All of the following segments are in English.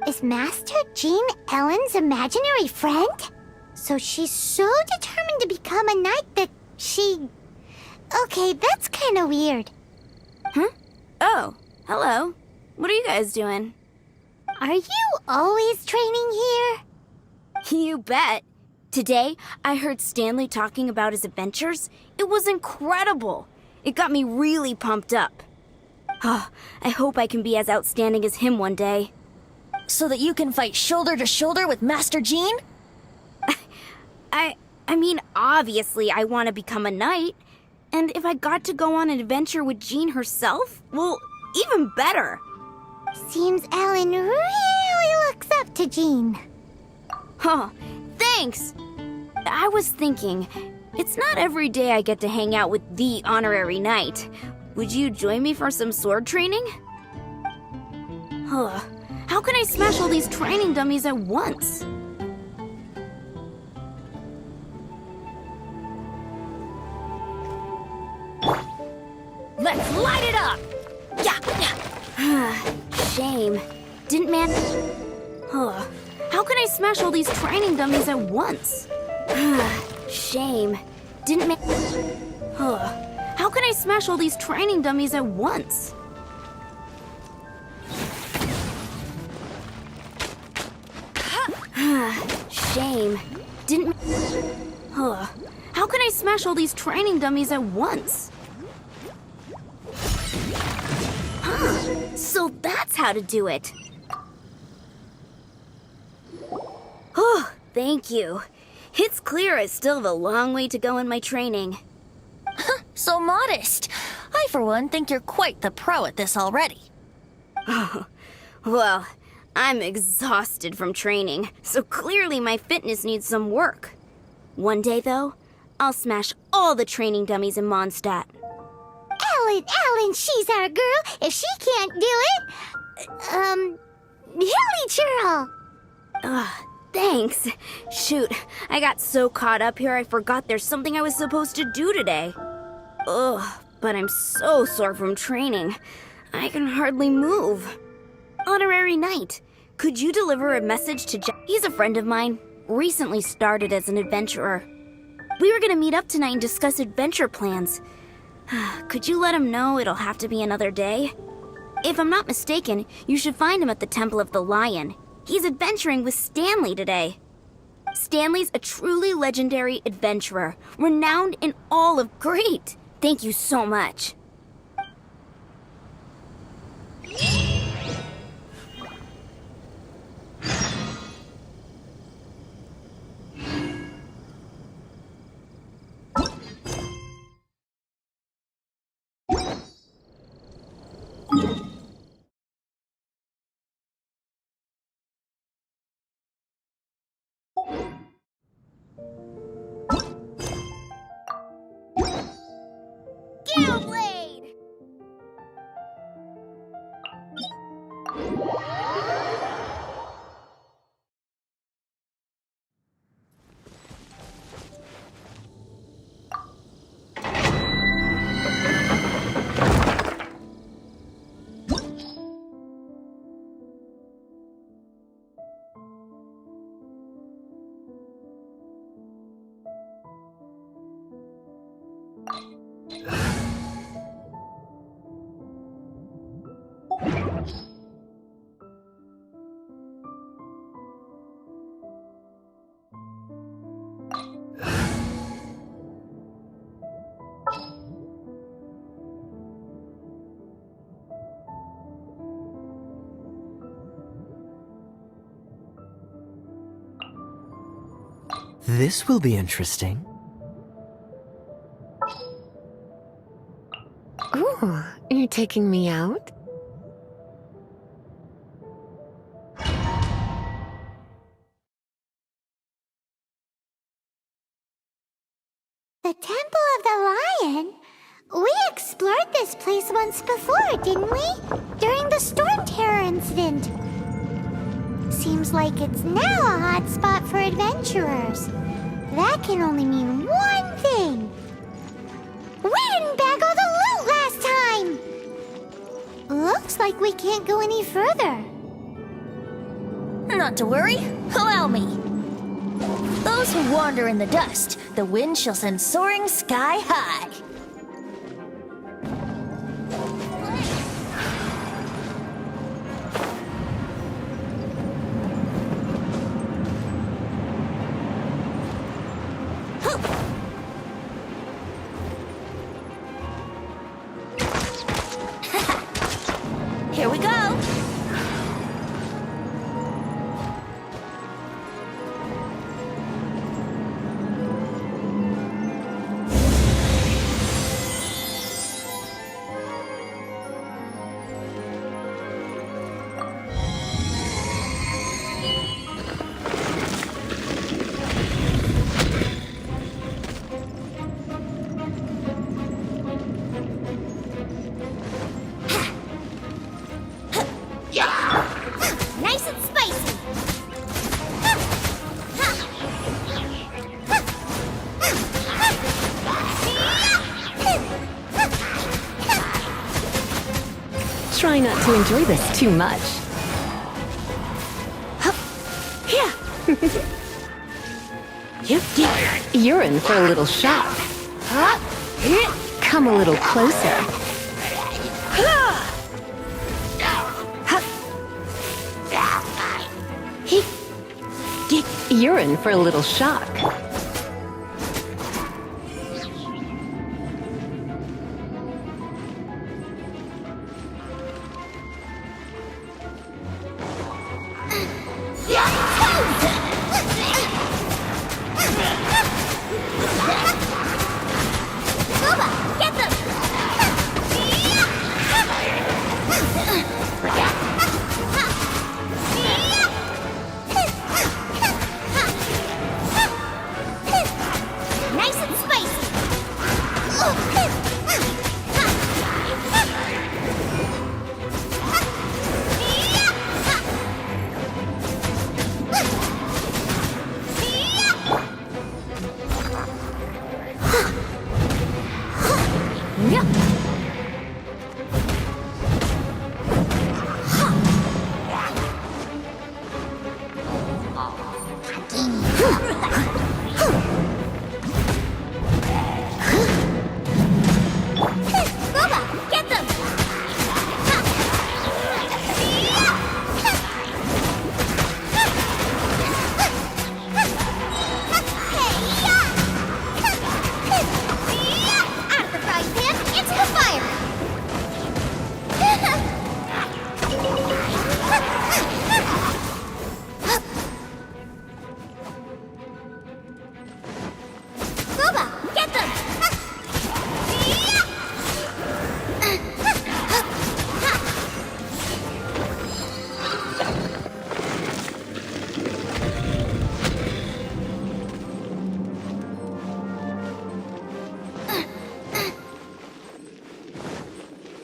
Is Master Jean Ellen's imaginary friend? So she's so determined to become a knight that she... Okay, that's kinda weird. Huh? Oh, hello. What are you guys doing? Are you always training here? You bet. Today, I heard Stanley talking about his adventures. It was incredible. It got me really pumped up. Oh, I hope I can be as outstanding as him one day. So that you can fight shoulder to shoulder with Master Jean? I mean, obviously I want to become a knight. And if I got to go on an adventure with Jean herself, well, even better. Seems Ellen really looks up to Jean. Huh, thanks! I was thinking, it's not every day I get to hang out with the honorary knight. Would you join me for some sword training? Huh, how can I smash all these training dummies at once? Let's light it up! Shame. Didn't man... Huh. How can I smash all these training dummies at once? Shame. Didn't man... Huh. How can I smash all these training dummies at once? Shame. Didn't... Huh. How can I smash all these training dummies at once? Huh. So that's how to do it. Oh, thank you. It's clear I still have a long way to go in my training. So modest. I, for one, think you're quite the pro at this already. Oh, well, I'm exhausted from training, so clearly my fitness needs some work. One day, though, I'll smash all the training dummies in Mondstadt. Ellen, she's our girl. If she can't do it, Hilly Churl. Thanks. Shoot, I got so caught up here I forgot there's something I was supposed to do today. Ugh, but I'm so sore from training. I can hardly move. Honorary Knight, could you deliver a message to Jack? He's a friend of mine, recently started as an adventurer. We were gonna meet up tonight and discuss adventure plans. Could you let him know it'll have to be another day? If I'm not mistaken, you should find him at the Temple of the Lion. He's adventuring with Stanley today. Stanley's a truly legendary adventurer, renowned in all of Great. Thank you so much. Gilblade! This will be interesting. Ooh, you're taking me out? The Temple of the Lion? We explored this place once before, didn't we? During the Storm Terror incident. Seems like it's now a hot spot for adventurers. That can only mean one thing. We didn't bag all the loot last time! Looks like we can't go any further. Not to worry. Allow me. Those who wander in the dust, the wind shall send soaring sky high. Here we go. Nice and spicy. Try not to enjoy this too much. Yeah. You're in for a little shock. Come a little closer. You're in for a little shock. Get them! Nice and spicy. Get them! Out of the frying pan, into the fire! Boba, get them!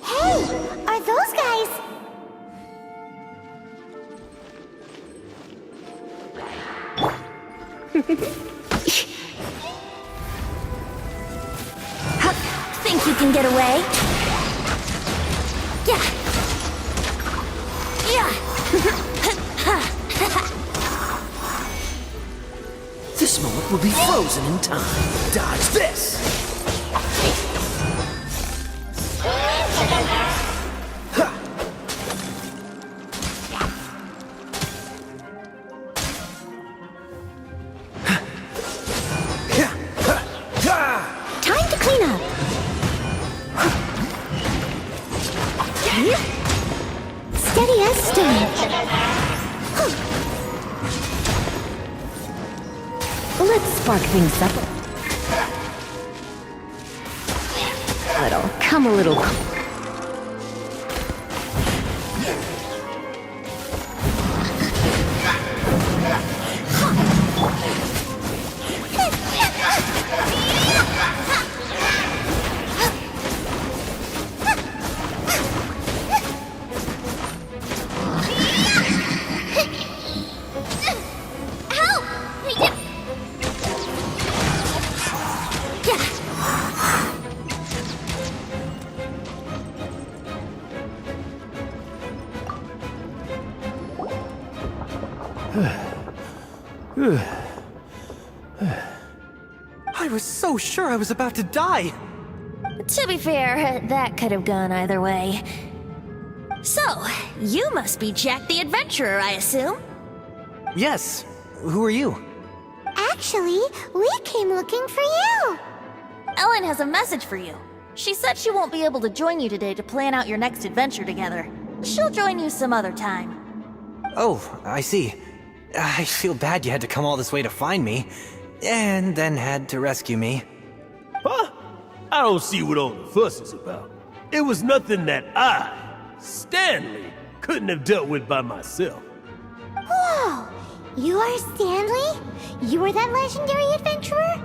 Hey, are those guys? Think you can get away? Yeah. This moment will be frozen in time. Dodge this! Time to clean up. Steady as stone. Let's spark things up a little. Come a little. I was so sure I was about to die. To be fair, that could have gone either way. So, you must be Jack the Adventurer, I assume? Yes. Who are you? Actually, we came looking for you. Ellen has a message for you. She said she won't be able to join you today to plan out your next adventure together. She'll join you some other time. Oh, I see. I feel bad you had to come all this way to find me, and then had to rescue me. Huh? I don't see what all the fuss is about. It was nothing that I, Stanley, couldn't have dealt with by myself. Whoa! You are Stanley? You are that legendary adventurer?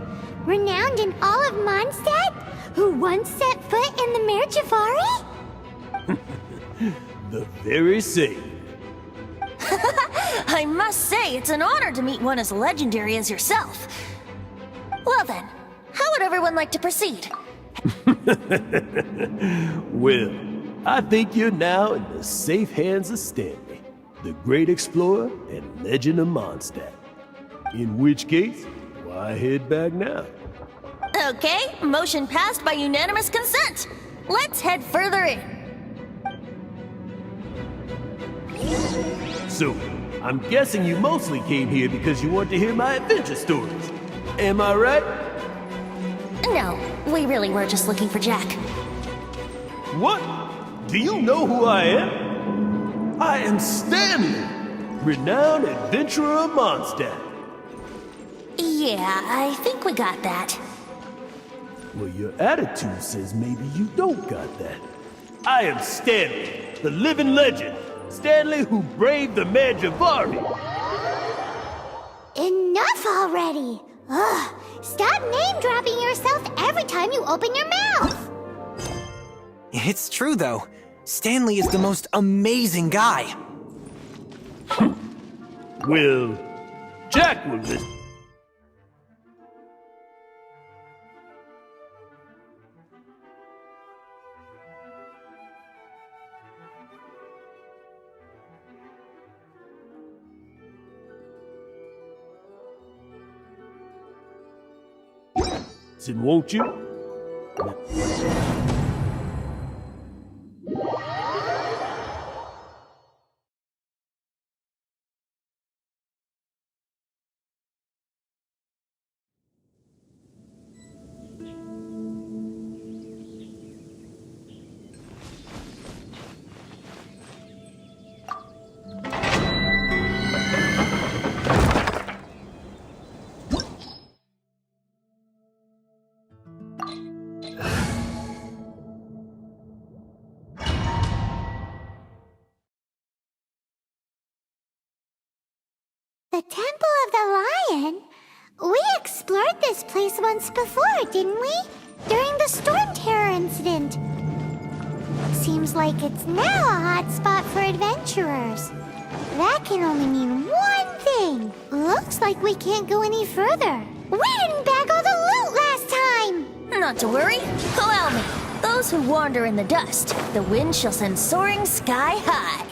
Renowned in all of Mondstadt? Who once set foot in the Mare Javari? The very same. I must say, it's an honor to meet one as legendary as yourself. Well then, how would everyone like to proceed? Well, I think you're now in the safe hands of Stanley, the great explorer and legend of Mondstadt. In which case, why head back now? Okay, motion passed by unanimous consent. Let's head further in. So, I'm guessing you mostly came here because you want to hear my adventure stories. Am I right? No, we really were just looking for Jack. What? Do you know who I am? I am Stanley, renowned adventurer of Mondstadt. Yeah, I think we got that. Well, your attitude says maybe you don't got that. I am Stanley, the living legend. Stanley who braved the Mare Javari. Enough already! Ugh! Stop name-dropping yourself every time you open your mouth! It's true, though. Stanley is the most amazing guy. Well, Jack will listen. Then won't you? The Temple of the Lion? We explored this place once before, didn't we? During the Storm Terror incident. Seems like it's now a hot spot for adventurers. That can only mean one thing. Looks like we can't go any further. We didn't bag all the loot last time! Not to worry. Allow me. Those who wander in the dust, the wind shall send soaring sky high.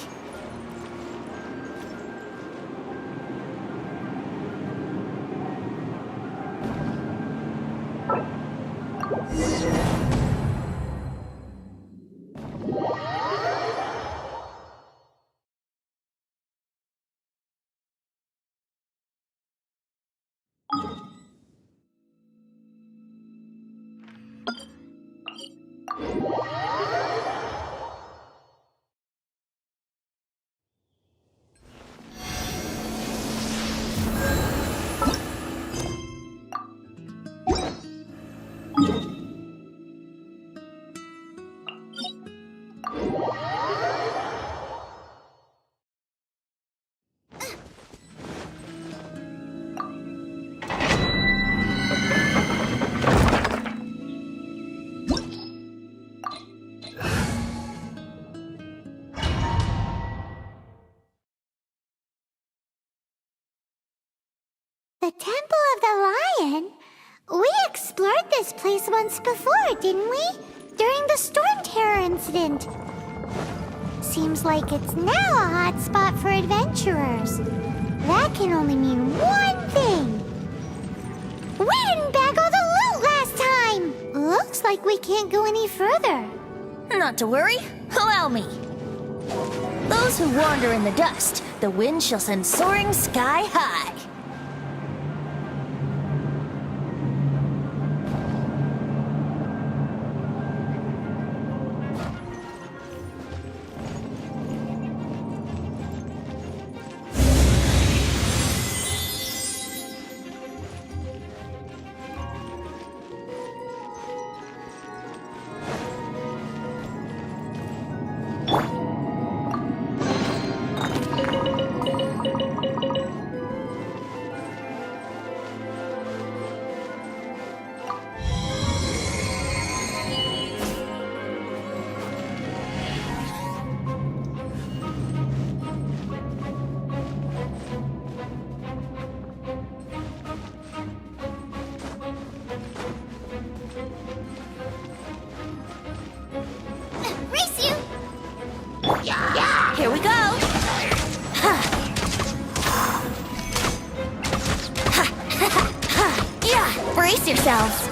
The Temple of the Lion? We explored this place once before, didn't we? During the Storm Terror incident. Seems like it's now a hot spot for adventurers. That can only mean one thing. We didn't bag all the loot last time! Looks like we can't go any further. Not to worry, allow me. Those who wander in the dust, the wind shall send soaring sky high. Here we go! Ha! Ha! Ha! Yeah! Brace yourselves!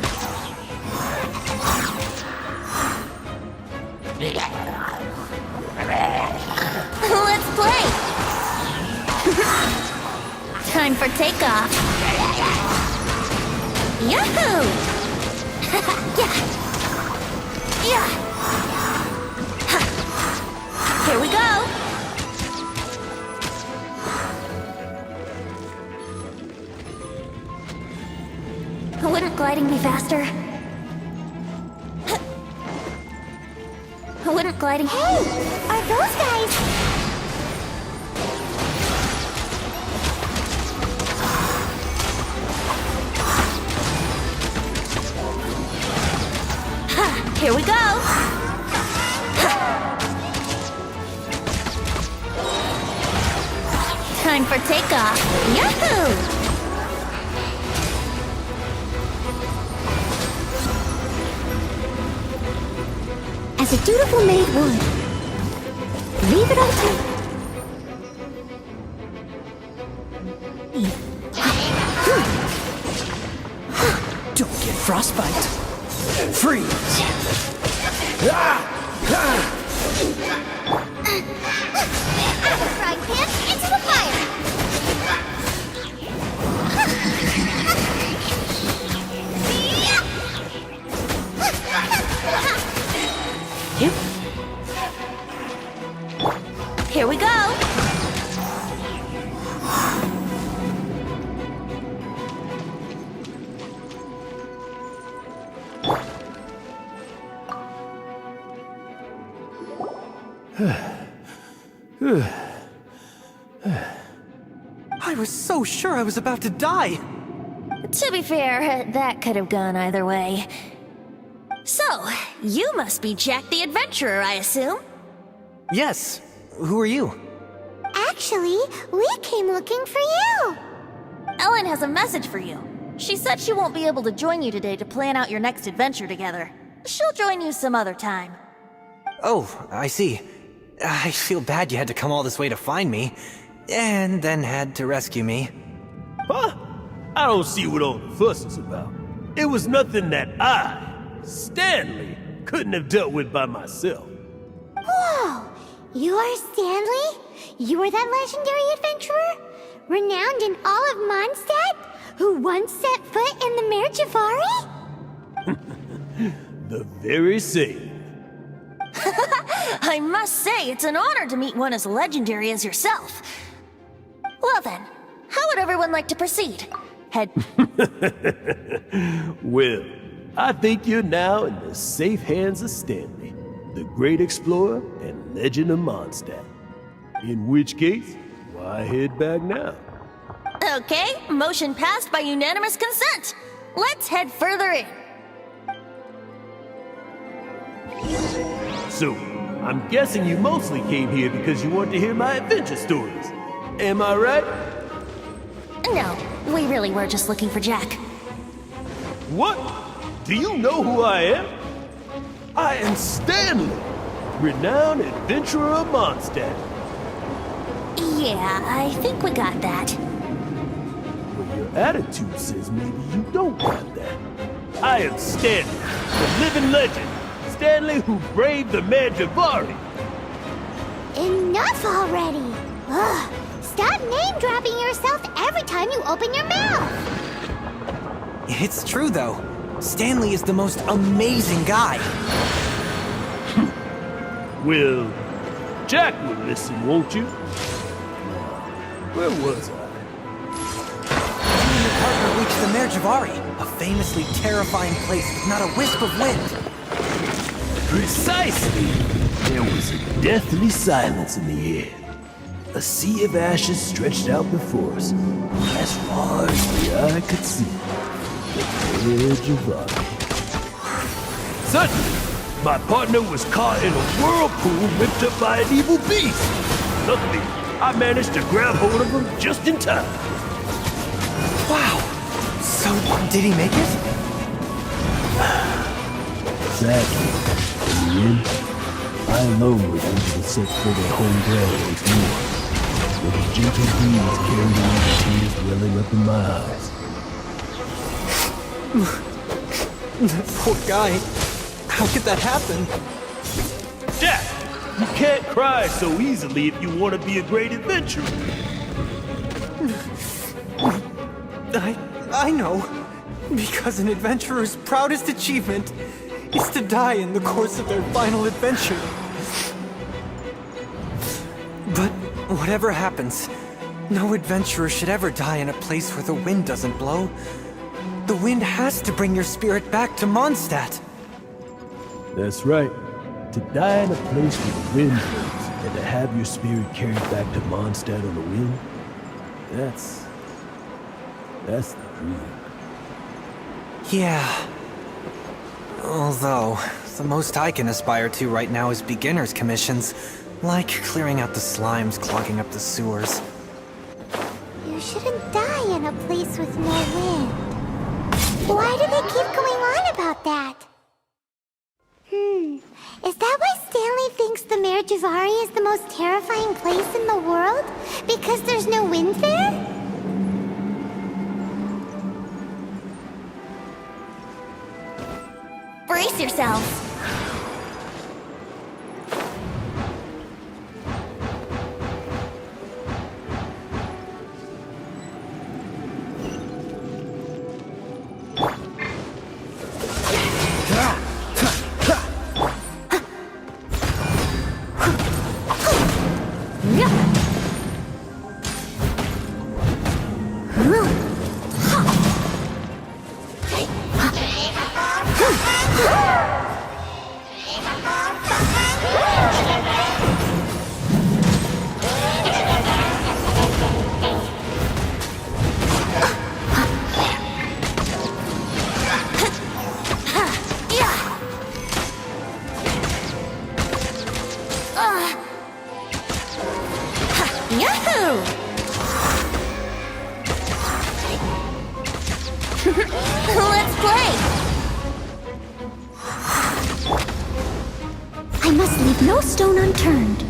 Let's play! Time for takeoff! Yahoo! Yeah! Yeah! Ha! Here we go! Wouldn't gliding be faster? Wouldn't gliding... Hey! Are those guys... Ha! Here we go! Ha! Time for takeoff! Yahoo! As a dutiful maid would. Leave it all to... Don't get frostbite. Freeze. Out of frying pan, into the fire! Here we go! I was so sure I was about to die. To be fair, that could have gone either way. So, you must be Jack the Adventurer, I assume? Yes. Who are you? Actually, we came looking for you! Ellen has a message for you. She said she won't be able to join you today to plan out your next adventure together. She'll join you some other time. Oh, I see. I feel bad you had to come all this way to find me, and then had to rescue me. Huh? I don't see what all the fuss is about. It was nothing that I, Stanley, couldn't have dealt with by myself. Whoa! You are Stanley? You are that legendary adventurer? Renowned in all of Mondstadt? Who once set foot in the Mare Jafari? The very same. I must say, it's an honor to meet one as legendary as yourself. Well then, how would everyone like to proceed? Head... Well, I think you're now in the safe hands of Stanley, the great explorer and legend of Mondstadt. In which case, why head back now? Okay, motion passed by unanimous consent. Let's head further in. So, I'm guessing you mostly came here because you want to hear my adventure stories. Am I right? No, We really were just looking for Jack. What? Do you know who I am? I am Stanley, renowned adventurer of Mondstadt. Yeah, I think we got that. Well, your attitude says maybe you don't got that. I am Stanley, the living legend. Stanley who braved the Mandravari. Enough already! Ugh, stop name-dropping yourself every time you open your mouth! It's true, though. Stanley is the most amazing guy. Well, Jack will listen, won't you? Where was I? You and your partner reached the Merjavari, a famously terrifying place with not a wisp of wind. Precisely! There was a deathly silence in the air. A sea of ashes stretched out before us, as far as the eye could see. The Merjavari. Suddenly, my partner was caught in a whirlpool whipped up by an evil beast. Luckily, I managed to grab hold of him just in time. Wow! So, did he make it? Sadly, in the end, I alone was able to set foot at home ground once more. With a gentle breeze carried away the tears welling up in my eyes. That poor guy. How could that happen? Jack, you can't cry so easily if you want to be a great adventurer. I know. Because an adventurer's proudest achievement is to die in the course of their final adventure. But whatever happens, no adventurer should ever die in a place where the wind doesn't blow. The wind has to bring your spirit back to Mondstadt. That's right. To die in a place where the wind blows and to have your spirit carried back to Mondstadt on the wind, that's the dream. Yeah. Although, the most I can aspire to right now is beginner's commissions, like clearing out the slimes clogging up the sewers. You shouldn't die in a place with no wind. Why do they keep going on about that? Is that why Stanley thinks the Merjavari is the most terrifying place in the world? Because there's no wind there? Brace yourselves. Let's play! I must leave no stone unturned.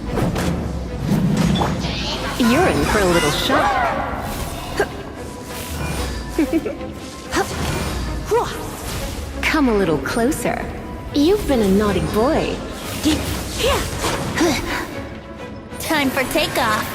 You're in for a little shock. Come a little closer. You've been a naughty boy. Time for takeoff.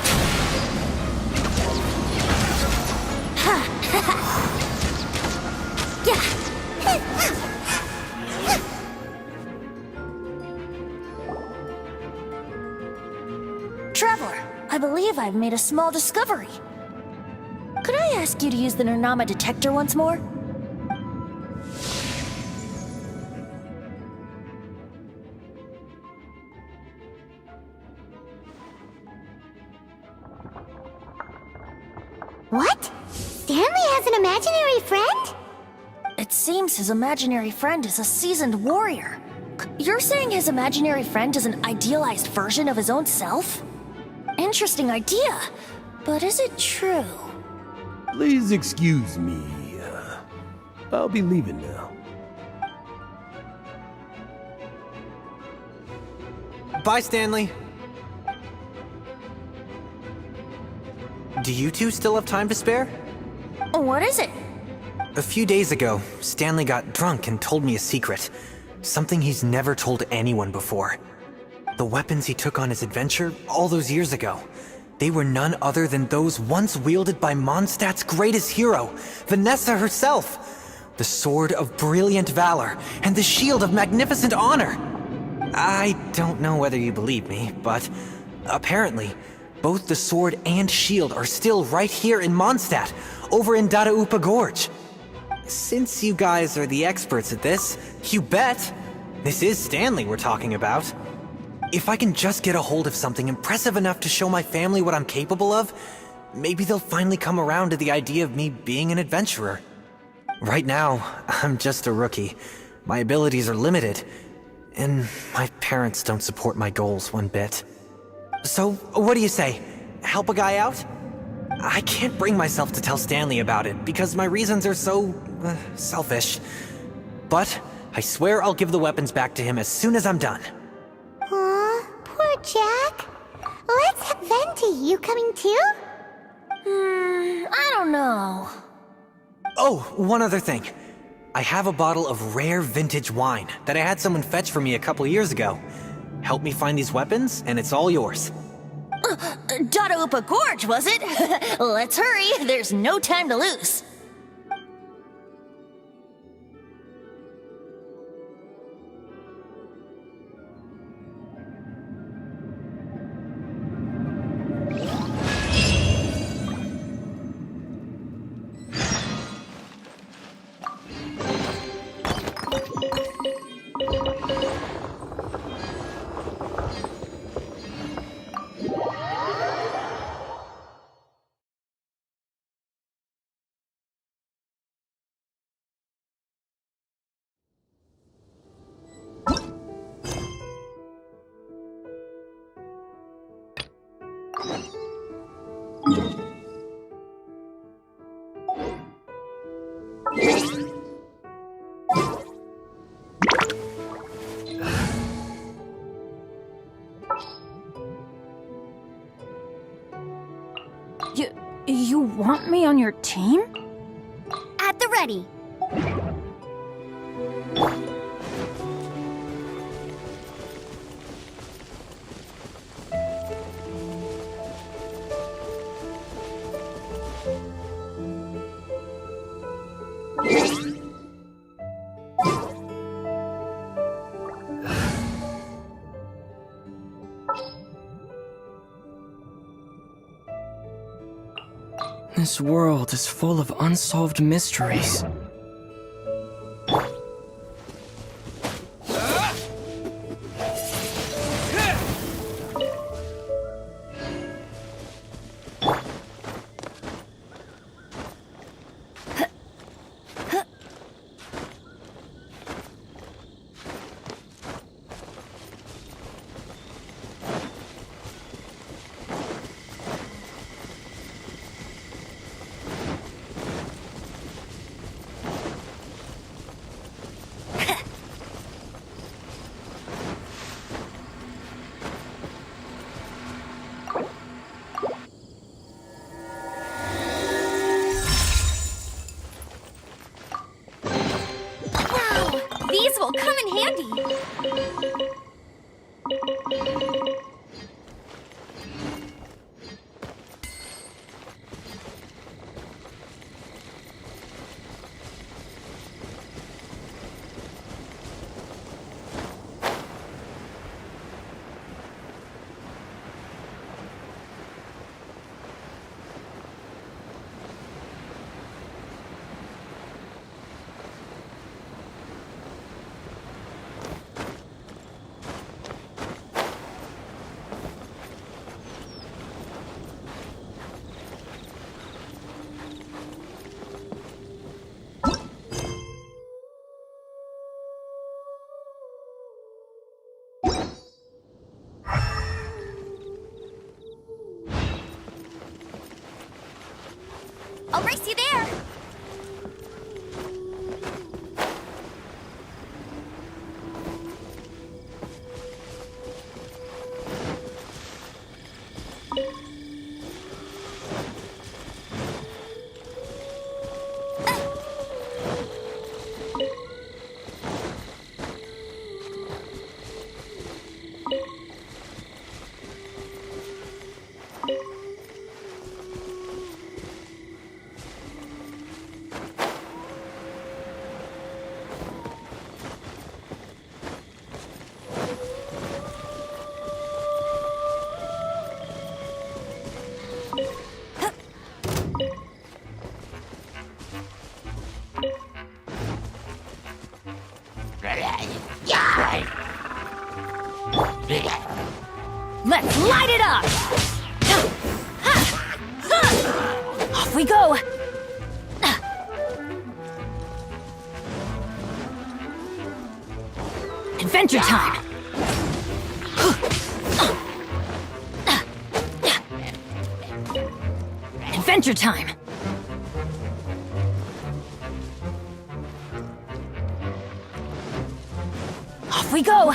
Traveler, I believe I've made a small discovery. Could I ask you to use the Nernama detector once more? What? Stanley has an imaginary friend? It seems his imaginary friend is a seasoned warrior. You're saying his imaginary friend is an idealized version of his own self? Interesting idea, but is it true? Please excuse me. I'll be leaving now. Bye, Stanley. Do you two still have time to spare? What is it? A few days ago, Stanley got drunk and told me a secret. Something he's never told anyone before. The weapons he took on his adventure all those years ago, they were none other than those once wielded by Mondstadt's greatest hero, Vanessa herself. The sword of brilliant valor and the shield of magnificent honor. I don't know whether you believe me, but apparently, both the sword and shield are still right here in Mondstadt, over in Dadaupa Gorge. Since you guys are the experts at this, you bet! This is Stanley we're talking about. If I can just get a hold of something impressive enough to show my family what I'm capable of, maybe they'll finally come around to the idea of me being an adventurer. Right now, I'm just a rookie. My abilities are limited, and my parents don't support my goals one bit. So, what do you say? Help a guy out? I can't bring myself to tell Stanley about it because my reasons are so selfish. But I swear I'll give the weapons back to him as soon as I'm done. Aw, poor Jack. Let's have Venti. You coming too? I don't know. Oh, one other thing. I have a bottle of rare vintage wine that I had someone fetch for me a couple years ago. Help me find these weapons, and it's all yours. Dadaupa Gorge, was it? Let's hurry. There's no time to lose. You want me on your team? At the ready. This world is full of unsolved mysteries. I'll race you there! Let's light it up! Off we go! Adventure time! Adventure time! Off we go!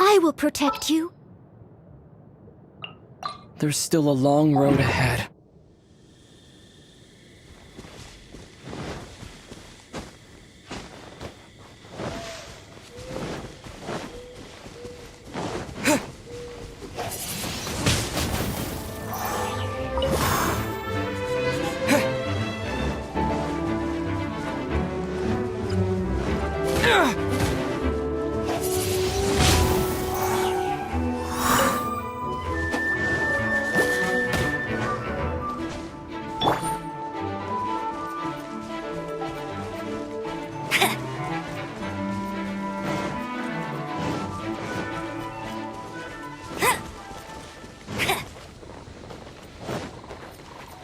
I will protect you. There's still a long road ahead.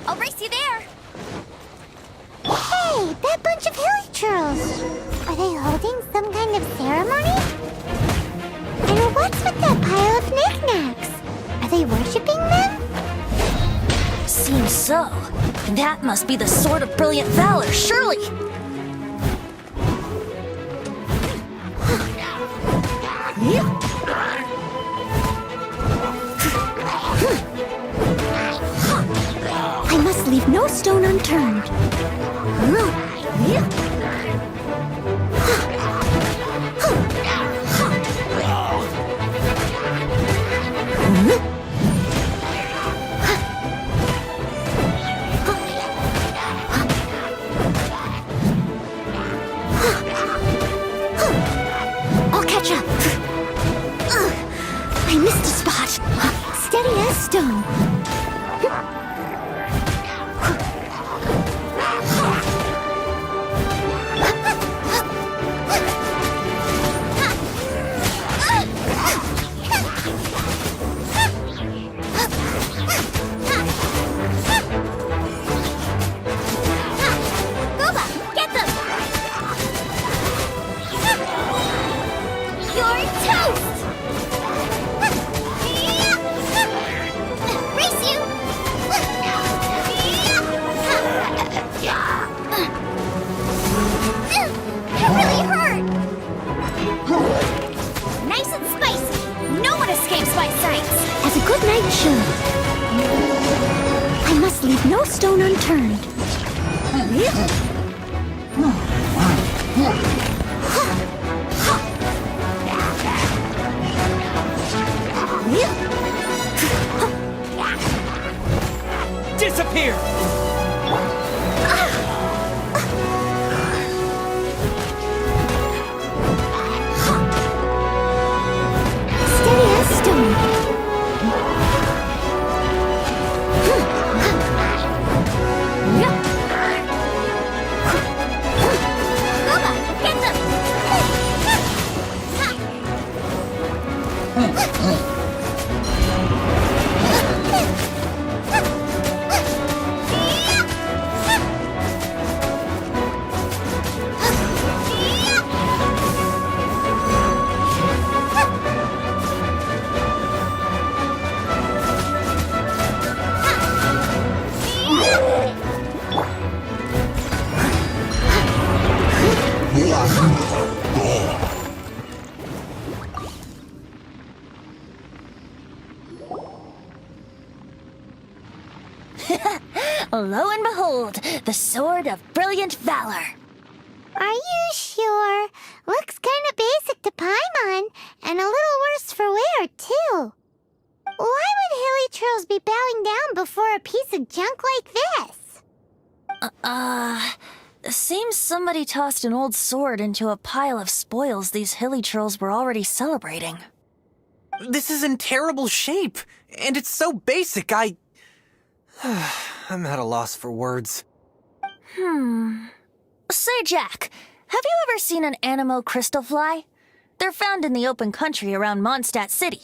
I'll race you there! Hey, that bunch of hilly churls! Are they holding some kind of ceremony? And what's with that pile of knickknacks? Are they worshipping them? Seems so. That must be the sword of brilliant valor, surely! I must leave no stone unturned. I'll catch up. I missed a spot. Steady as stone. I must leave no stone unturned. Disappear! Steady as stone. Lo and behold, the sword of brilliant valor. Are you sure? Looks kinda basic to Paimon, and a little worse for wear, too. Why would hilly trolls be bowing down before a piece of junk like this? Seems somebody tossed an old sword into a pile of spoils these hilly trolls were already celebrating. This is in terrible shape, and it's so basic, I'm at a loss for words. Say, Jack, have you ever seen an Anemo crystal fly? They're found in the open country around Mondstadt City.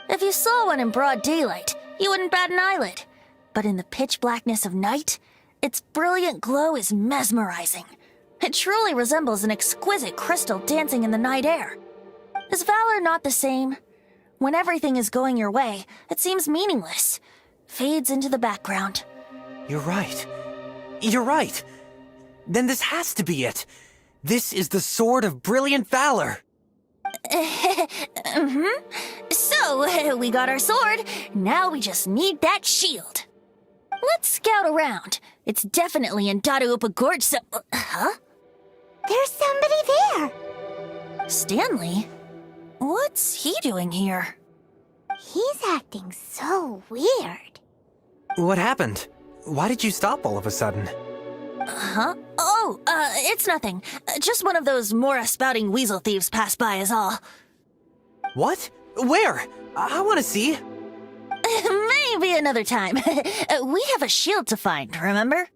If you saw one in broad daylight, you wouldn't bat an eyelid. But in the pitch blackness of night, its brilliant glow is mesmerizing. It truly resembles an exquisite crystal dancing in the night air. Is valor not the same? When everything is going your way, it seems meaningless. Fades into the background. You're right. You're right. Then this has to be it. This is the Sword of Brilliant Valor. So, we got our sword. Now we just need that shield. Let's scout around. It's definitely in Dadaupa Gorge, so... Huh? There's somebody there. Stanley? What's he doing here? He's acting so weird. What happened? Why did you stop all of a sudden? Huh? Oh, it's nothing. Just one of those Mora-spouting weasel thieves passed by is all. What? Where? I want to see. Maybe another time. We have a shield to find, remember?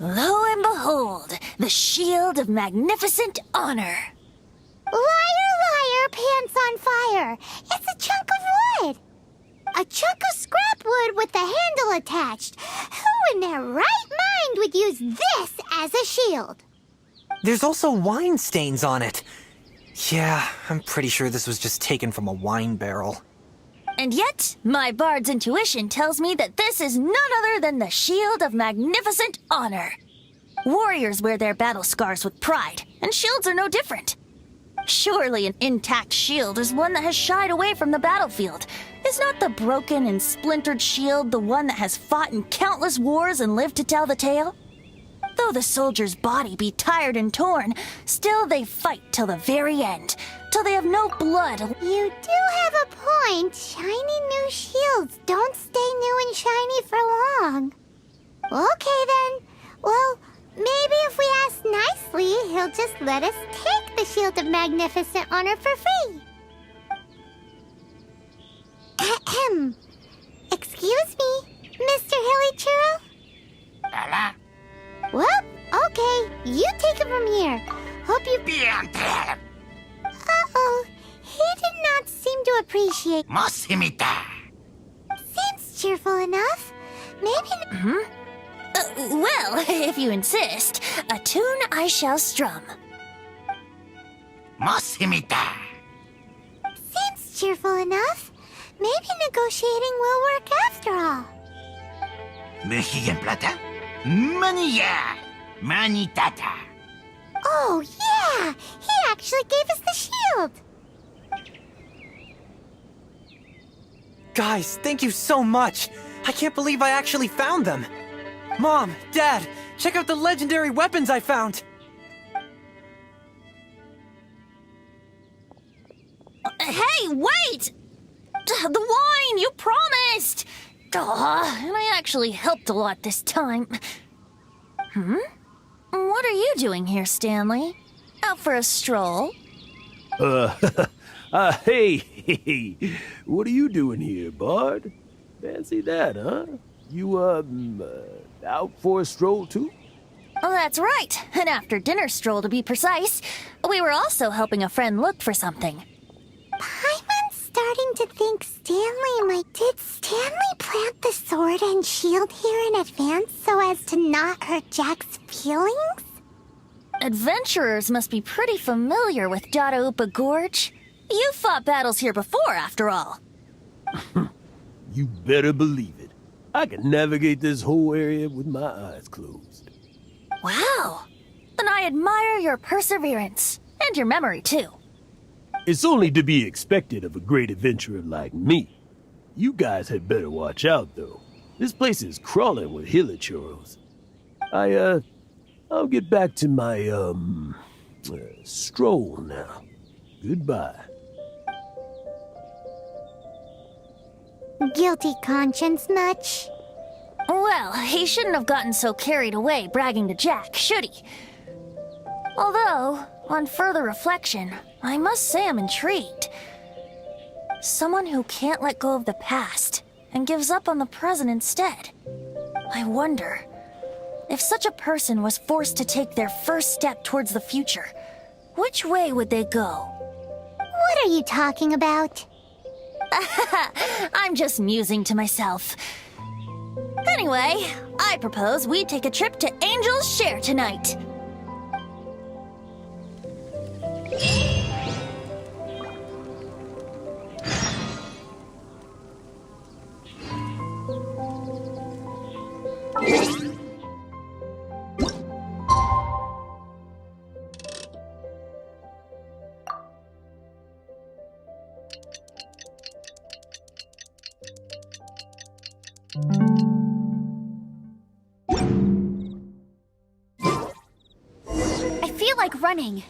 Lo and behold, the shield of magnificent honor. Liar, liar, pants on fire. It's a chunk of wood. A chunk of scrap wood with the handle attached. Who in their right mind would use this as a shield? There's also wine stains on it. Yeah, I'm pretty sure this was just taken from a wine barrel. And yet, my bard's intuition tells me that this is none other than the shield of magnificent honor. Warriors wear their battle scars with pride, and shields are no different. Surely an intact shield is one that has shied away from the battlefield. Is not the broken and splintered shield the one that has fought in countless wars and lived to tell the tale? Though the soldier's body be tired and torn, still they fight till the very end, till they have no blood. You do have a point. Shiny new shields don't stay new and shiny for long. Okay then. Well, maybe if we ask nicely, he'll just let us take the Shield of Magnificent Honor for free. Ahem. Excuse me, Mr. Hilly Churro? Well, okay, you take it from here. Hope you... Uh-oh, he did not seem to appreciate... Seems cheerful enough. Maybe... Well, if you insist, a tune I shall strum. Seems cheerful enough. Maybe negotiating will work after all. Oh, yeah! He actually gave us the shield! Guys, thank you so much! I can't believe I actually found them! Mom, Dad, check out the legendary weapons I found! Hey, wait! The wine, you promised! And I actually helped a lot this time. What are you doing here, Stanley? Out for a stroll? Hey, what are you doing here, Bard? Fancy that, huh? You, out for a stroll too? Oh, that's right. An after-dinner stroll, to be precise. We were also helping a friend look for something. Paimon's starting to think Did Stanley plant the sword and shield here in advance so as to not hurt Jack's feelings? Adventurers must be pretty familiar with Dadaupa Gorge. You fought battles here before, after all. You better believe it. I can navigate this whole area with my eyes closed. Wow. Then I admire your perseverance. And your memory, too. It's only to be expected of a great adventurer like me. You guys had better watch out, though. This place is crawling with hilichurros. I'll get back to my, stroll now. Goodbye. Guilty conscience much? Well, he shouldn't have gotten so carried away bragging to Jack, should he? Although, on further reflection, I must say I'm intrigued. Someone who can't let go of the past and gives up on the present instead. I wonder, if such a person was forced to take their first step towards the future, which way would they go? What are you talking about? I'm just musing to myself. Anyway, I propose we take a trip to Angel's Share tonight. I feel like running.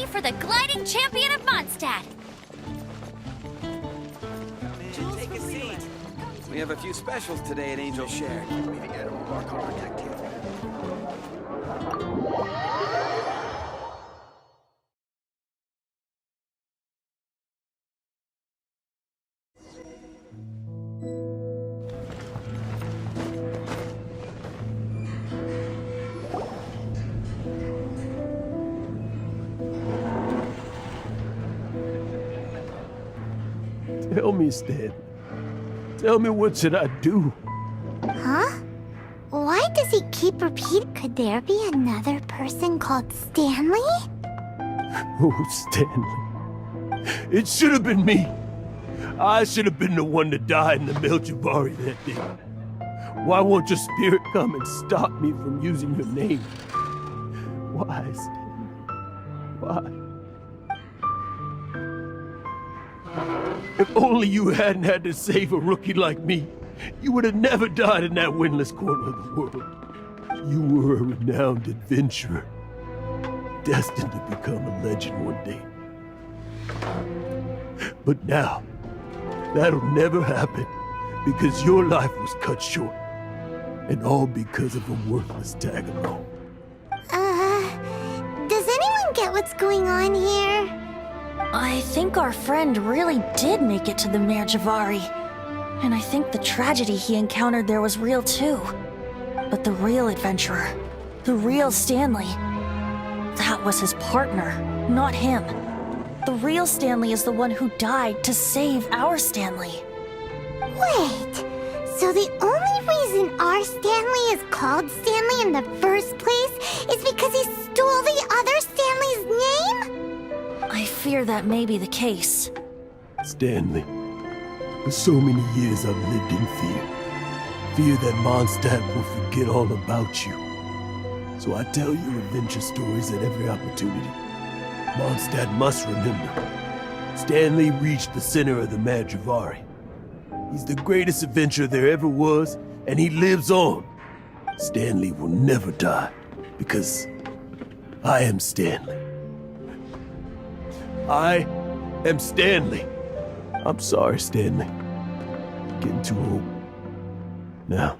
For the gliding champion of Mondstadt. Take a seat. We have a few specials today at Angel's Share. Maybe get a mark on our deck deal. Tell me, Stan. Tell me, what should I do? Huh? Why does he keep repeating? Could there be another person called Stanley? Oh, Stanley. It should have been me. I should have been the one to die in the Melchivari that day. Why won't your spirit come and stop me from using your name? Why, Stanley? Why? If only you hadn't had to save a rookie like me, you would have never died in that windless corner of the world. You were a renowned adventurer, destined to become a legend one day. But now, that'll never happen, because your life was cut short, and all because of a worthless tag-along. Does anyone get what's going on here? I think our friend really did make it to the Merjavari. And I think the tragedy he encountered there was real too. But the real adventurer, the real Stanley, that was his partner, not him. The real Stanley is the one who died to save our Stanley. Wait, so the only reason our Stanley is called Stanley in the first place is because he stole the other Stanley's name? I fear that may be the case. Stanley, For so many years I've lived in fear. Fear that Mondstadt will forget all about you. So I tell you adventure stories at every opportunity. Mondstadt must remember. Stanley reached the center of the Madrivari. He's the greatest adventurer there ever was, and he lives on. Stanley will never die, because I am Stanley. I am Stanley. I'm sorry, Stanley. Getting too old. Now,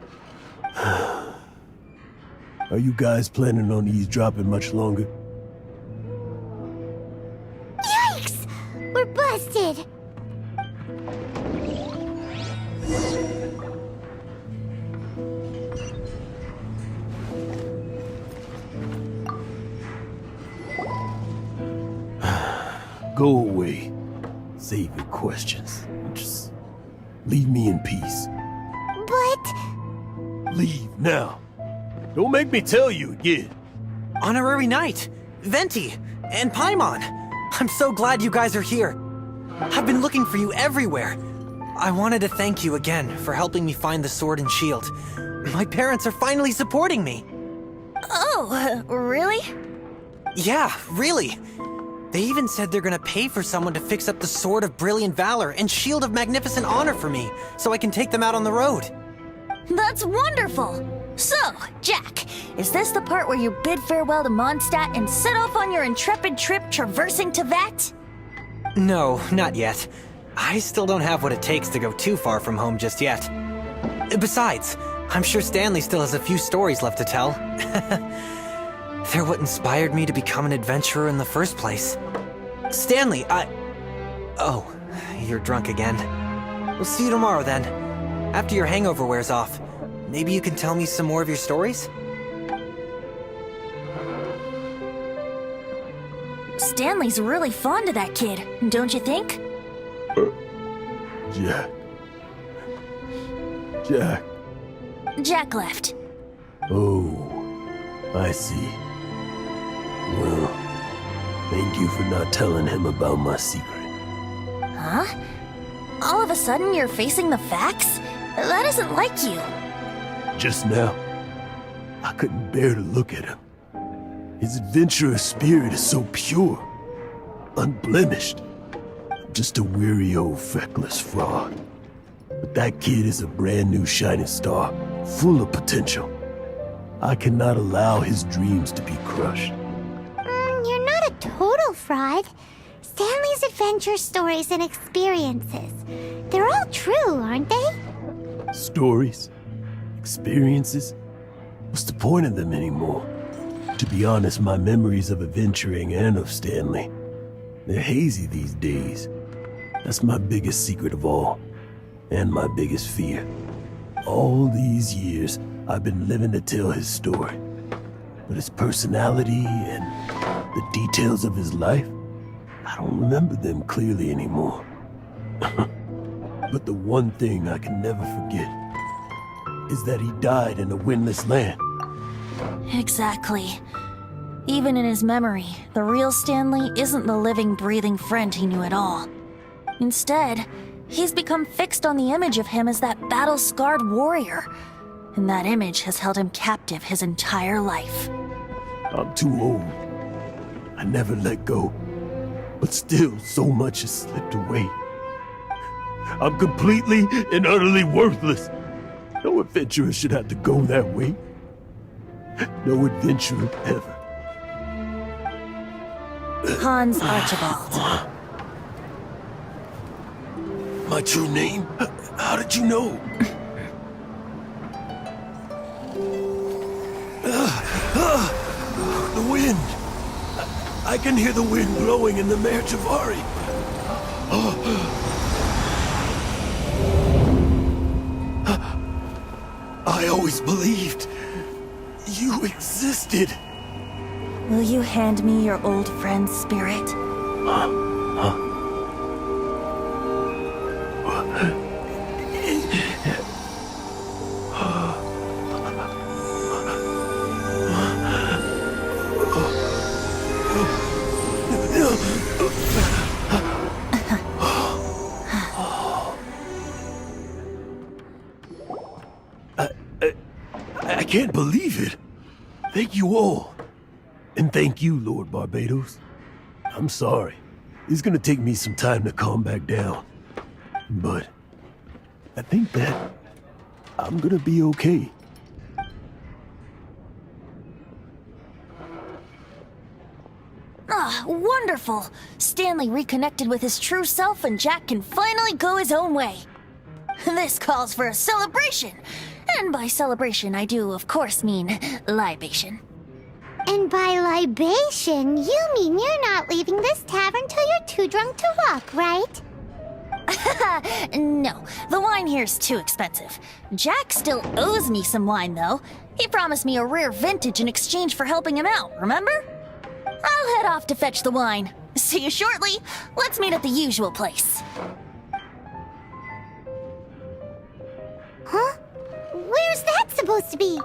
are you guys planning on eavesdropping much longer? Yikes! We're busted! Go away. Save your questions. Just leave me in peace. But... Leave now. Don't make me tell you again. Honorary Knight, Venti, and Paimon. I'm so glad you guys are here. I've been looking for you everywhere. I wanted to thank you again for helping me find the sword and shield. My parents are finally supporting me. Oh, really? Yeah, really. They even said they're gonna pay for someone to fix up the Sword of Brilliant Valor and Shield of Magnificent Honor for me, so I can take them out on the road. That's wonderful! So, Jack, is this the part where you bid farewell to Mondstadt and set off on your intrepid trip traversing Tevat? No, not yet. I still don't have what it takes to go too far from home just yet. Besides, I'm sure Stanley still has a few stories left to tell. They're what inspired me to become an adventurer in the first place. Stanley, Oh, you're drunk again. We'll see you tomorrow then. After your hangover wears off. Maybe you can tell me some more of your stories? Stanley's really fond of that kid, don't you think? Jack. Jack. Jack left. Oh, I see. Well, thank you for not telling him about my secret. Huh? All of a sudden you're facing the facts? That isn't like you. Just now, I couldn't bear to look at him. His adventurous spirit is so pure, unblemished. I'm just a weary old feckless fraud. But that kid is a brand new shining star, full of potential. I cannot allow his dreams to be crushed. You're not a total fraud. Stanley's adventure stories and experiences. They're all true, aren't they? Stories? Experiences? What's the point of them anymore? To be honest, my memories of adventuring and of Stanley, they're hazy these days. That's my biggest secret of all, and my biggest fear. All these years, I've been living to tell his story. But his personality and the details of his life, I don't remember them clearly anymore. But the one thing I can never forget is that he died in a windless land. Exactly. Even in his memory, the real Stanley isn't the living, breathing friend he knew at all. Instead, he's become fixed on the image of him as that battle-scarred warrior. And that image has held him captive his entire life. I'm too old. I never let go. But still, so much has slipped away. I'm completely and utterly worthless. No adventurer should have to go that way. No adventurer ever. Hans Archibald. My true name? How did you know? The wind. I can hear the wind blowing in the Merjavari. I always believed you existed. Will you hand me your old friend's spirit? can't believe it. Thank you all. And thank you, Lord Barbados. I'm sorry. It's gonna take me some time to calm back down. But I think that I'm gonna be okay. Ah, wonderful! Stanley reconnected with his true self and Jack can finally go his own way. This calls for a celebration. And by celebration, I do, of course, mean libation. And by libation, you mean you're not leaving this tavern till you're too drunk to walk, right? No, the wine here's too expensive. Jack still owes me some wine, though. He promised me a rare vintage in exchange for helping him out, remember? I'll head off to fetch the wine. See you shortly. Let's meet at the usual place. Huh? Where's that supposed to be?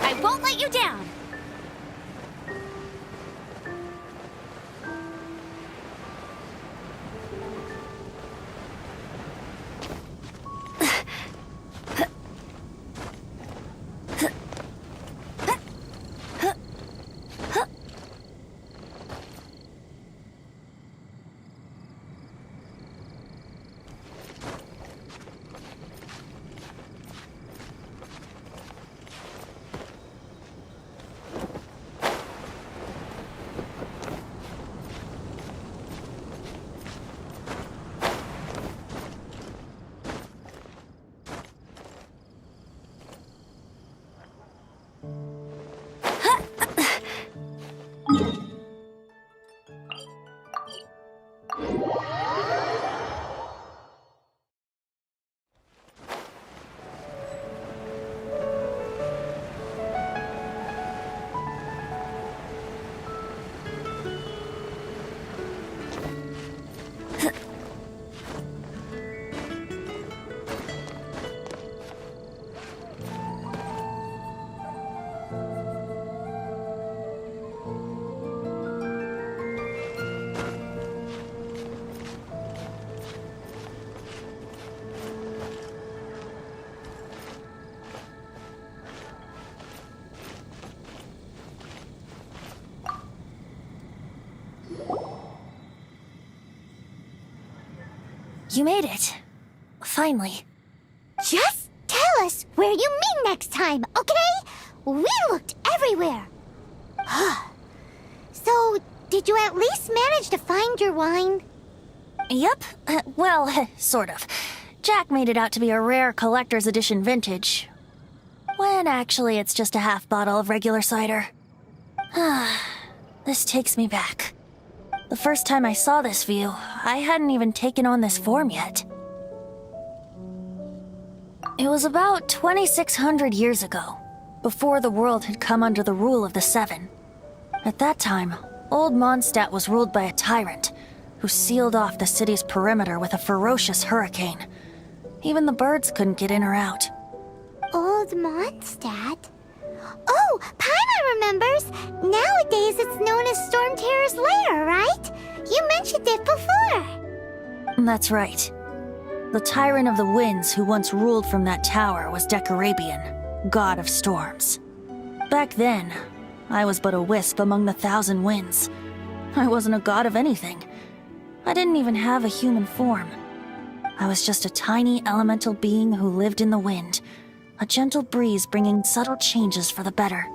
I won't let you down. You made it. Finally. Just tell us where you meet next time, okay? We looked everywhere. So, did you at least manage to find your wine? Yep. Well, sort of. Jack made it out to be a rare collector's edition vintage. When actually it's just a half bottle of regular cider. This takes me back. The first time I saw this view, I hadn't even taken on this form yet. It was about 2,600 years ago, before the world had come under the rule of the Seven. At that time, Old Mondstadt was ruled by a tyrant, who sealed off the city's perimeter with a ferocious hurricane. Even the birds couldn't get in or out. Old Mondstadt? Oh, Paimon remembers! Nowadays it's known as Storm Terror's lair, right? You mentioned it before. That's right. The Tyrant of the Winds who once ruled from that tower was Decarabian, god of storms. Back then, I was but a wisp among the 1,000 winds. I wasn't a god of anything. I didn't even have a human form. I was just a tiny elemental being who lived in the wind, a gentle breeze bringing subtle changes for the better,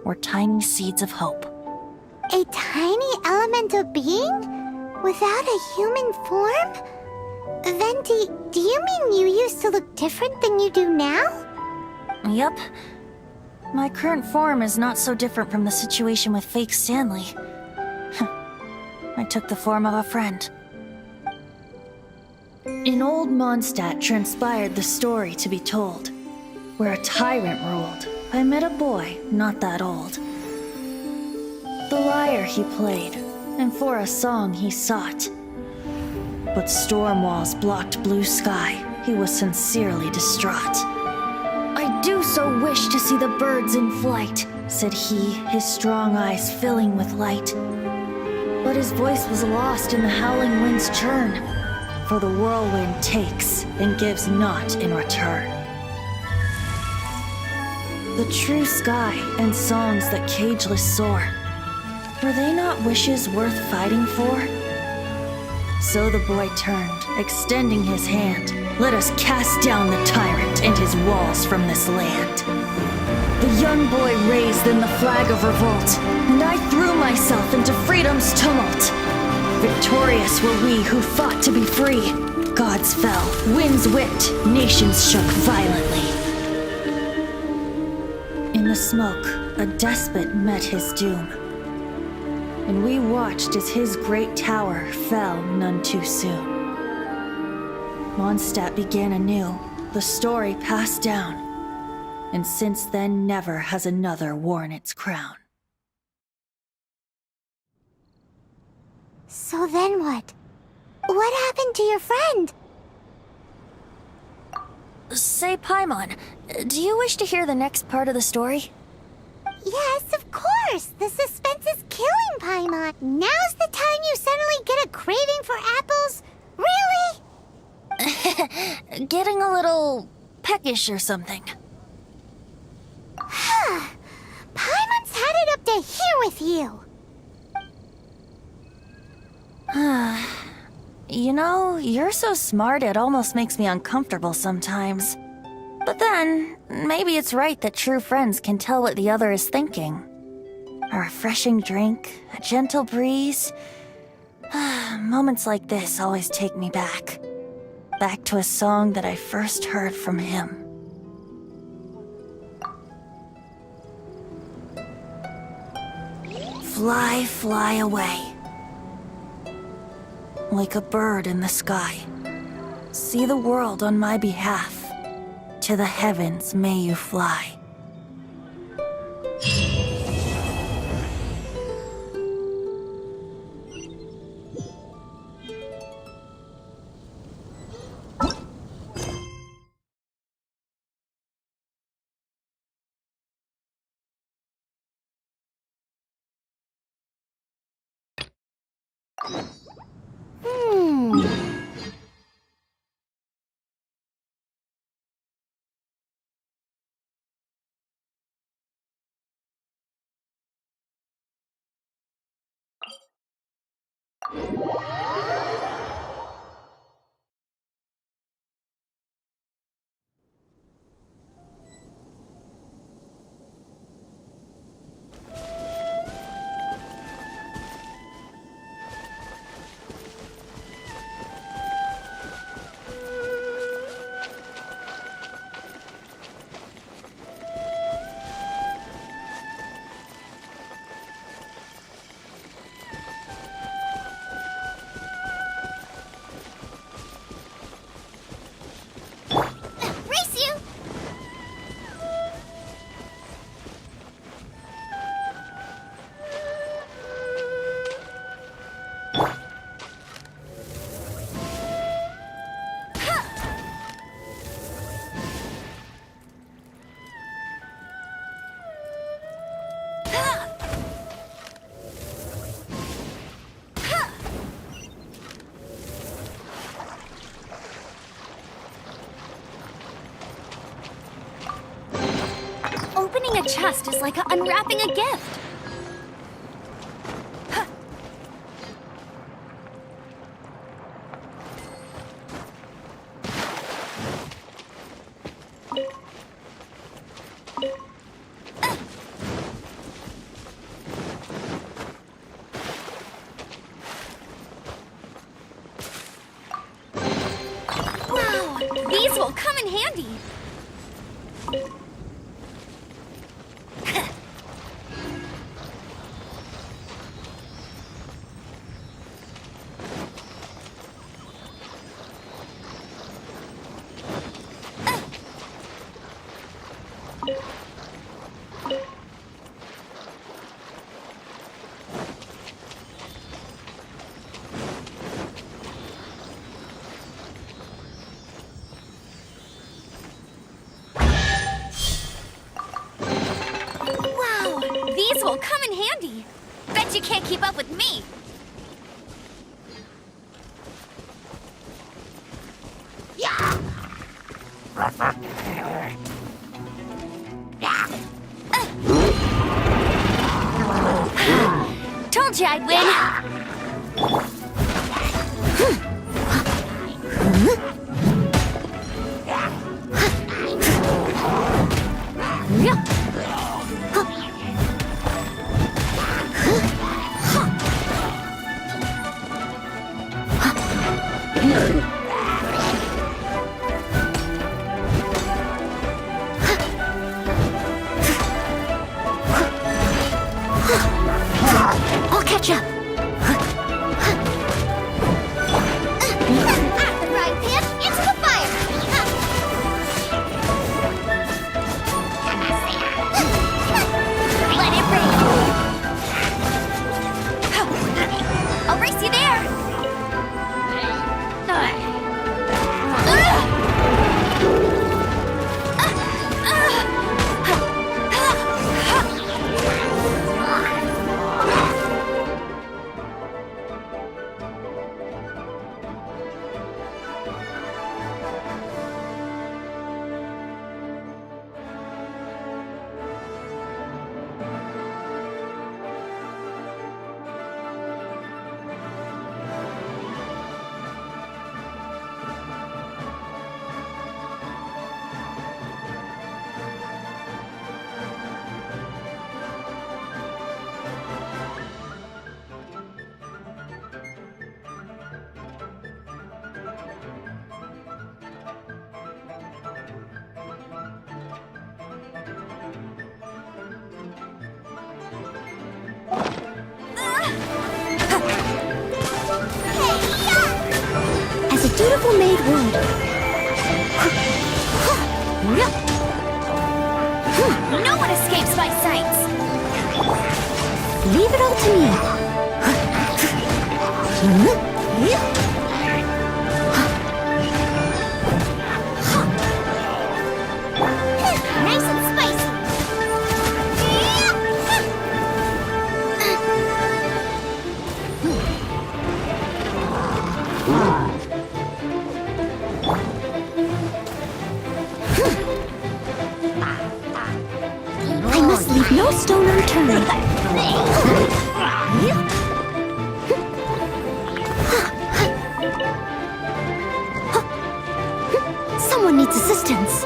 or tiny seeds of hope. A tiny elemental being? Without a human form? Venti, do you mean you used to look different than you do now? Yep. My current form is not so different from the situation with fake Stanley. I took the form of a friend. In old Mondstadt transpired the story to be told, where a tyrant ruled. I met a boy not that old. The lyre he played, and for a song he sought. But storm walls blocked blue sky. He was sincerely distraught. "I do so wish to see the birds in flight," said he, his strong eyes filling with light. But his voice was lost in the howling wind's churn, for the whirlwind takes and gives not in return. The true sky and songs that cageless soar, were they not wishes worth fighting for? So the boy turned, extending his hand. "Let us cast down the tyrant and his walls from this land." The young boy raised then the flag of revolt, and I threw myself into freedom's tumult. Victorious were we who fought to be free. Gods fell, winds whipped, nations shook violently. In the smoke, a despot met his doom, and we watched as his great tower fell none too soon. Mondstadt began anew, the story passed down, and since then never has another worn its crown. So then what? What happened to your friend? Say, Paimon, do you wish to hear the next part of the story? Yes, of course! The suspense is killing, Paimon! Now's the time you suddenly get a craving for apples? Really? Getting a little peckish or something. Paimon's had it up to here with you! You know, you're so smart it almost makes me uncomfortable sometimes. But then, maybe it's right that true friends can tell what the other is thinking. A refreshing drink, a gentle breeze. Moments like this always take me back. Back to a song that I first heard from him. Fly, fly away. Like a bird in the sky. See the world on my behalf. To the heavens may you fly. Opening a chest is like unwrapping a gift. Wow, these will come in handy. Jared Huỳnh. I'll catch up. At the frying pan, into the fire. Let it rain. I'll race you there. As a dutiful maid would. No one escapes my sights. Leave it all to me. Nice and spicy. I must leave no stone unturned. Someone needs assistance.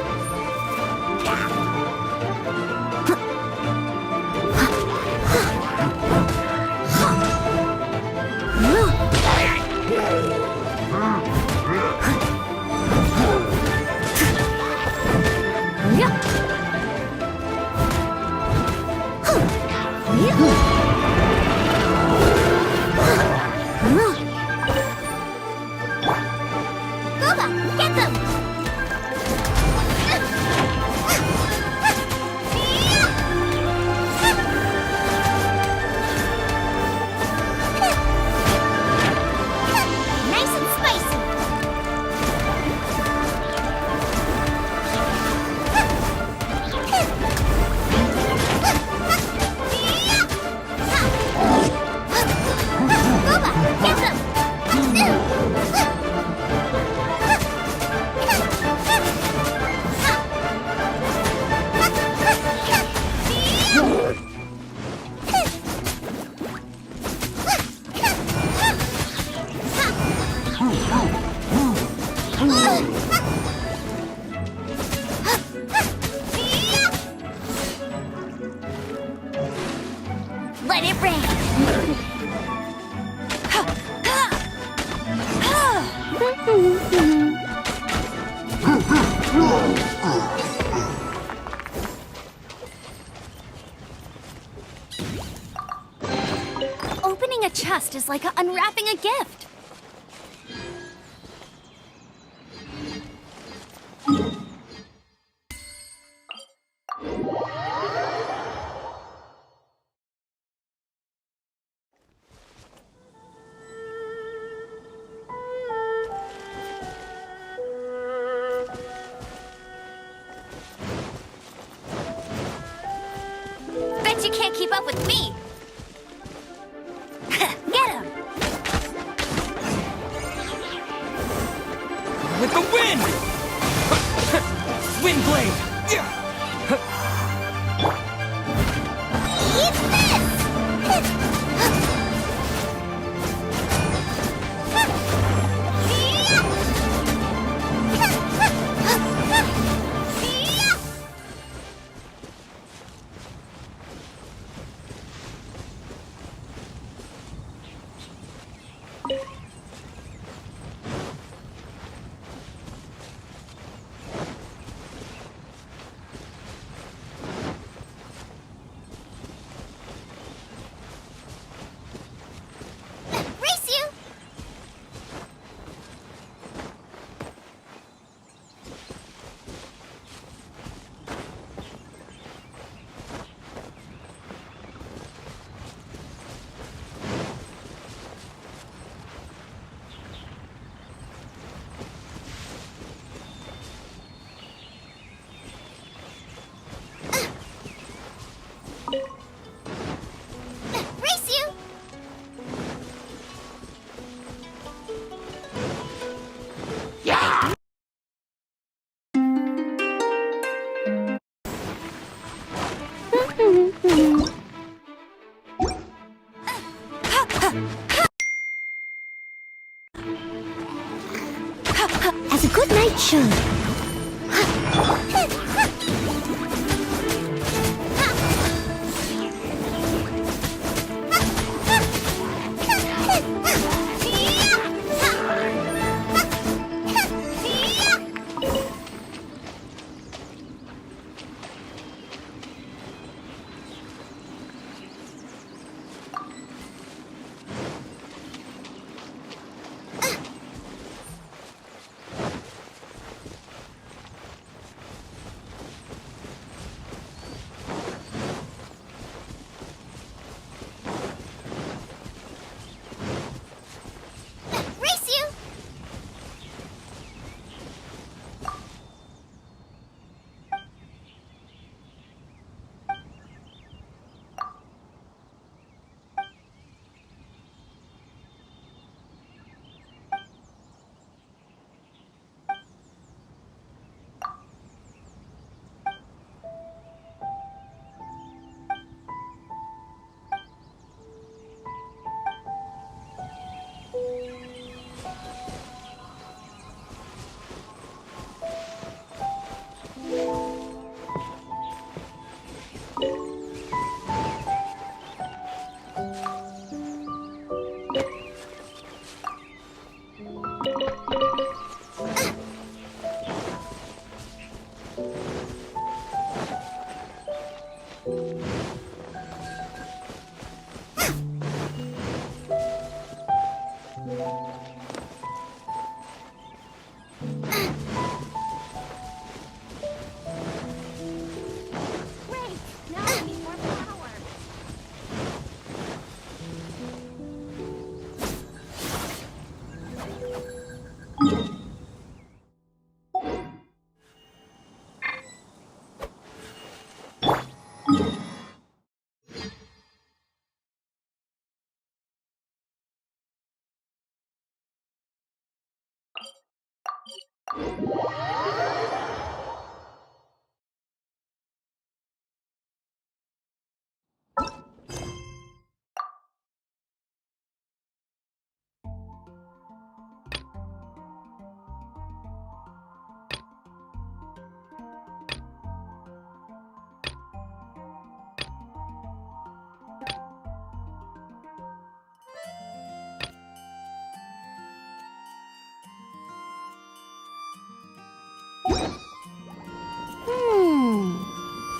Get them! Nice and spicy! Get them! Let it rain. Opening a chest is like unwrapping a gift. Bet you can't keep up with me. Get him! With the wind! Wind blade! Eat this! as a good knight should.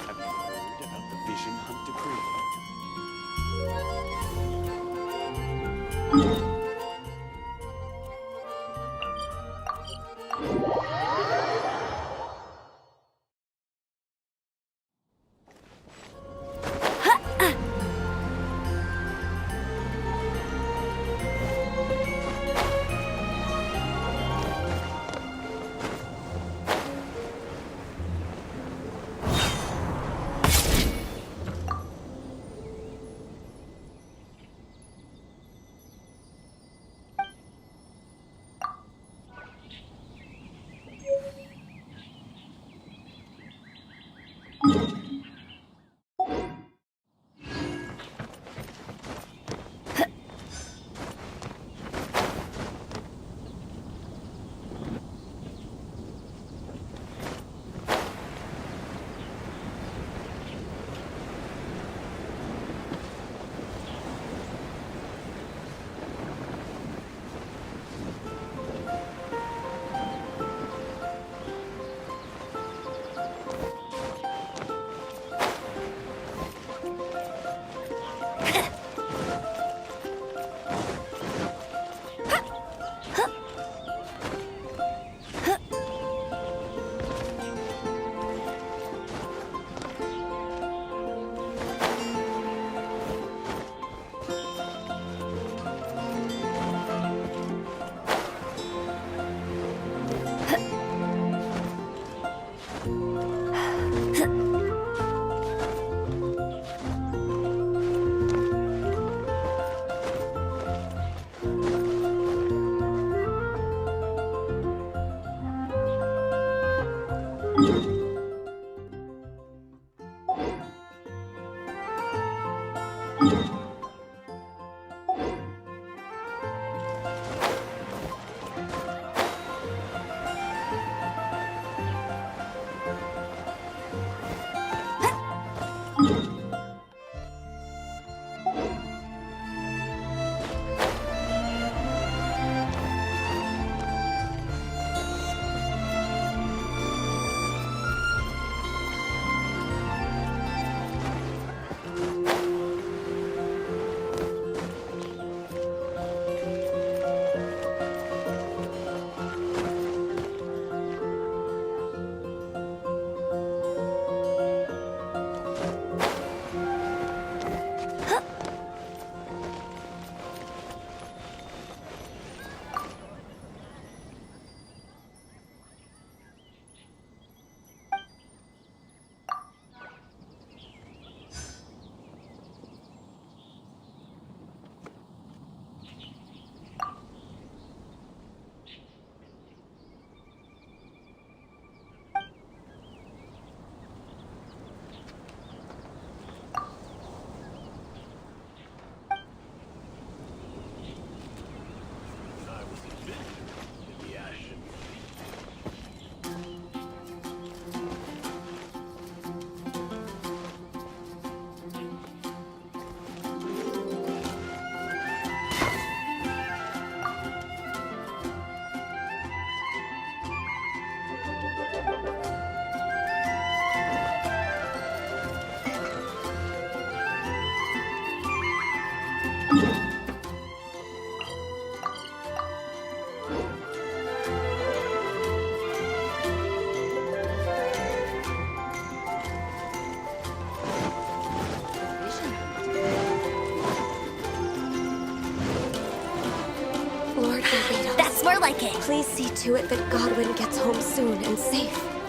Have you heard about the Vision Hunt decree? like it. Please see to it that Godwin gets home soon and safe.